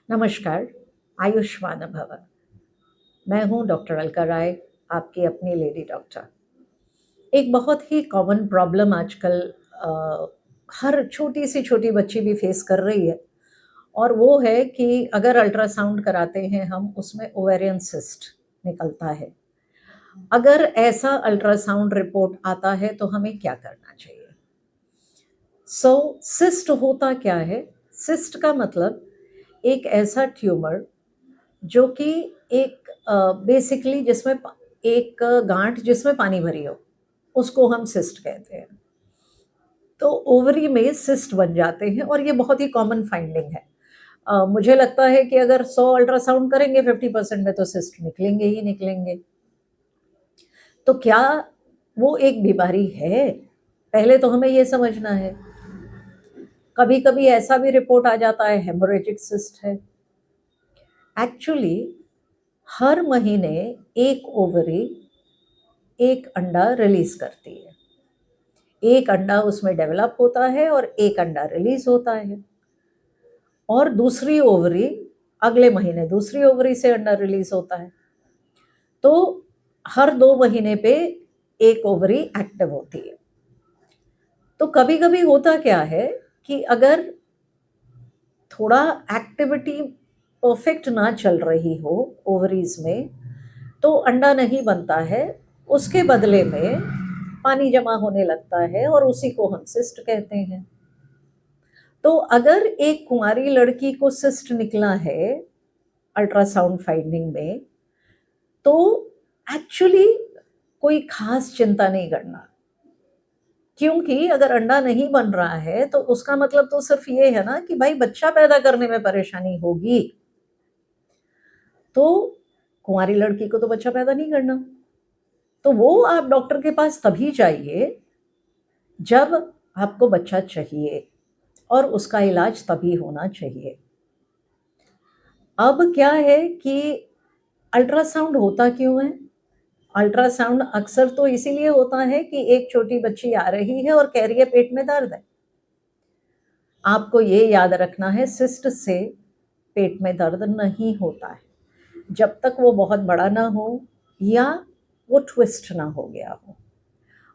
नमस्कार, आयुष्मान भव। मैं हूँ डॉक्टर अलका राय, आपकी अपनी लेडी डॉक्टर। एक बहुत ही कॉमन प्रॉब्लम आजकल हर छोटी से छोटी बच्ची भी फेस कर रही है और वो है कि अगर अल्ट्रासाउंड कराते हैं हम, उसमें ओवेरियन सिस्ट निकलता है। अगर ऐसा अल्ट्रासाउंड रिपोर्ट आता है तो हमें क्या करना चाहिए? सिस्ट होता क्या है? सिस्ट का मतलब एक ऐसा ट्यूमर जो कि एक बेसिकली जिसमें एक गांठ जिसमें पानी भरी हो, उसको हम सिस्ट कहते हैं। तो ओवरी में सिस्ट बन जाते हैं और ये बहुत ही कॉमन फाइंडिंग है। मुझे लगता है कि अगर 100 अल्ट्रासाउंड करेंगे 50% में तो सिस्ट निकलेंगे ही निकलेंगे। तो क्या वो एक बीमारी है? पहले तो हमें ये समझना है। कभी कभी ऐसा भी रिपोर्ट आ जाता है हेमोरेजिक सिस्ट है। एक्चुअली हर महीने एक ओवरी एक अंडा रिलीज करती है। एक अंडा उसमें डेवलप होता है और एक अंडा रिलीज होता है और दूसरी ओवरी अगले महीने दूसरी ओवरी से अंडा रिलीज होता है। तो हर 2 महीने पे एक ओवरी एक्टिव होती है। तो कभी कभी होता क्या है कि अगर थोड़ा एक्टिविटी परफेक्ट ना चल रही हो ओवरीज में, तो अंडा नहीं बनता है। उसके बदले में पानी जमा होने लगता है और उसी को हम सिस्ट कहते हैं। तो अगर एक कुंवारी लड़की को सिस्ट निकला है अल्ट्रासाउंड फाइंडिंग में, तो एक्चुअली कोई खास चिंता नहीं करना, क्योंकि अगर अंडा नहीं बन रहा है तो उसका मतलब तो सिर्फ ये है ना कि भाई बच्चा पैदा करने में परेशानी होगी। तो कुंवारी लड़की को तो बच्चा पैदा नहीं करना, तो वो आप डॉक्टर के पास तभी जाइए जब आपको बच्चा चाहिए और उसका इलाज तभी होना चाहिए। अब क्या है कि अल्ट्रासाउंड होता क्यों है? अल्ट्रासाउंड अक्सर तो इसीलिए होता है कि एक छोटी बच्ची आ रही है और कह रही है पेट में दर्द है। आपको ये याद रखना है, सिस्ट से पेट में दर्द नहीं होता है जब तक वो बहुत बड़ा ना हो या वो ट्विस्ट ना हो गया हो।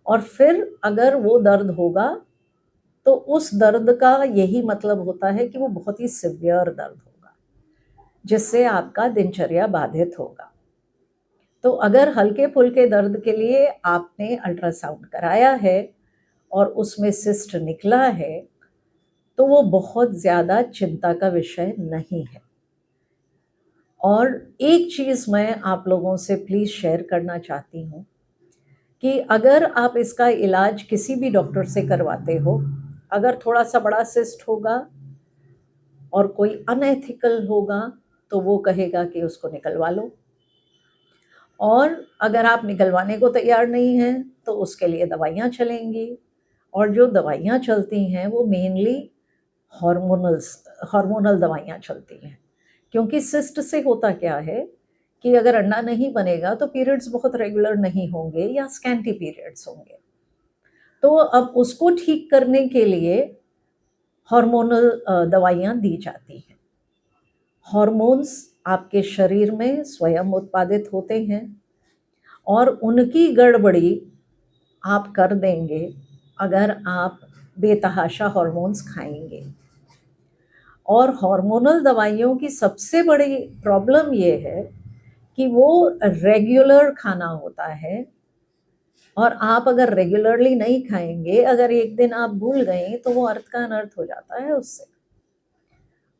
और फिर अगर वो दर्द होगा तो उस दर्द का यही मतलब होता है कि वो बहुत ही सिवियर दर्द होगा, जिससे आपका दिनचर्या बाधित होगा। तो अगर हल्के फुल्के दर्द के लिए आपने अल्ट्रासाउंड कराया है और उसमें सिस्ट निकला है, तो वो बहुत ज़्यादा चिंता का विषय नहीं है। और एक चीज़ मैं आप लोगों से प्लीज़ शेयर करना चाहती हूँ कि अगर आप इसका इलाज किसी भी डॉक्टर से करवाते हो, अगर थोड़ा सा बड़ा सिस्ट होगा और कोई अनएथिकल होगा तो वो कहेगा कि उसको निकलवा लो, और अगर आप निकलवाने को तैयार नहीं हैं तो उसके लिए दवाइयाँ चलेंगी। और जो दवाइयाँ चलती हैं वो मेनली हार्मोनल दवाइयाँ चलती हैं, क्योंकि सिस्ट से होता क्या है कि अगर अंडा नहीं बनेगा तो पीरियड्स बहुत रेगुलर नहीं होंगे या स्कैंटी पीरियड्स होंगे। तो अब उसको ठीक करने के लिए हार्मोनल दवाइयाँ दी जाती हैं। हार्मोन्स आपके शरीर में स्वयं उत्पादित होते हैं और उनकी गड़बड़ी आप कर देंगे अगर आप बेतहाशा हार्मोन्स खाएंगे। और हार्मोनल दवाइयों की सबसे बड़ी प्रॉब्लम ये है कि वो रेगुलर खाना होता है, और आप अगर रेगुलरली नहीं खाएंगे, अगर एक दिन आप भूल गए तो वो अर्थ का अनर्थ हो जाता है उससे।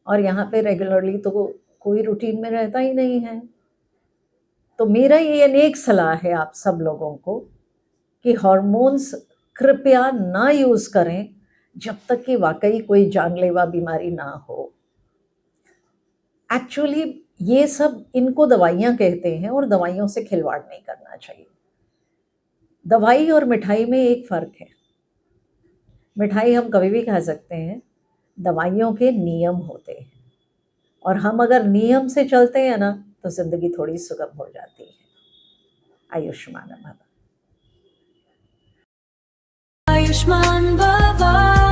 और यहाँ पे रेगुलरली तो कोई रूटीन में रहता ही नहीं है। तो मेरा ये अनेक सलाह है आप सब लोगों को कि हार्मोन्स कृपया ना यूज करें जब तक कि वाकई कोई जानलेवा बीमारी ना हो। एक्चुअली ये सब इनको दवाइयाँ कहते हैं और दवाइयों से खिलवाड़ नहीं करना चाहिए। दवाई और मिठाई में एक फ़र्क है। मिठाई हम कभी भी खा सकते हैं, दवाइयों के नियम होते हैं, और हम अगर नियम से चलते हैं ना तो ज़िंदगी थोड़ी सुगम हो जाती है। आयुष्मान भव। आयुष्मान भव।